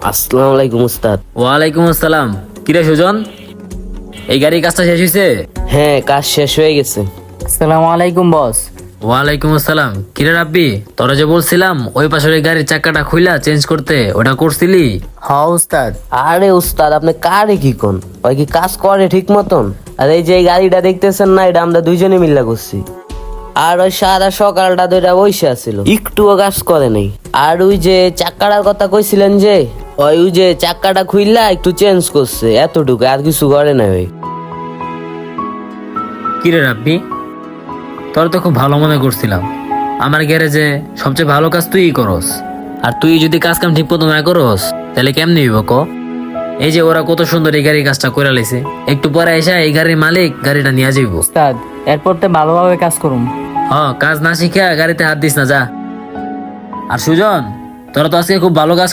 আসসালামু আলাইকুম উস্তাদ। ওয়ালাইকুম আসসালাম। কিরে সুজন, এই গাড়ির কাজটা শেষ হয়েছে? হ্যাঁ, কাজ শেষ হয়ে গেছে। আসসালামু আলাইকুম বস। ওয়ালাইকুম আসসালাম। কিরে রাব্বি, তোরা যে বলছিলাম ওই পাশের ওই গাড়ির চাকাটা খুইলা চেঞ্জ করতে, ওটা করছিলি? হ্যাঁ উস্তাদ। আরে উস্তাদ, আপনি কারে কি কোন? ওই কি কাজ করে ঠিক মতন? আর এই যে এই গাড়িটা দেখতেছেন না, এটা আমরা দুইজনে মিল্লা করছি। আর ওই সারা সকালটা দুইটা বসে আছিল, একটুও কাজ করে নাই। আর ওই যে চাক্কাটার কথা কইছিলেন যে, ওই যে চাক্কাটা খুইলা একটু চেঞ্জ করছে, এতটুকু, আর কিছু করে নাই ওই। কিরে রাব্বি, তোর তো খুব ভালো মনে করছিলাম। আমার গ্যারেজে সবচেয়ে ভালো কাজ তুই করস, আর তুই যদি কাজ কাম ঠিক মতো না করস তাহলে কেমনি হইব ক? এই যে ওরা কত সুন্দর এই গাড়ির কাজটা করে লাইছে, একটু পরে এসে এই গাড়ির মালিক গাড়িটা নিয়ে যাইব। উস্তাদ, এরপর তো ভালোভাবে কাজ করুম। কাজ না শিখে গাড়িতে হাত দিস না, যা। আর সুজন, তোরা তো আজকে খুব ভালো কাজ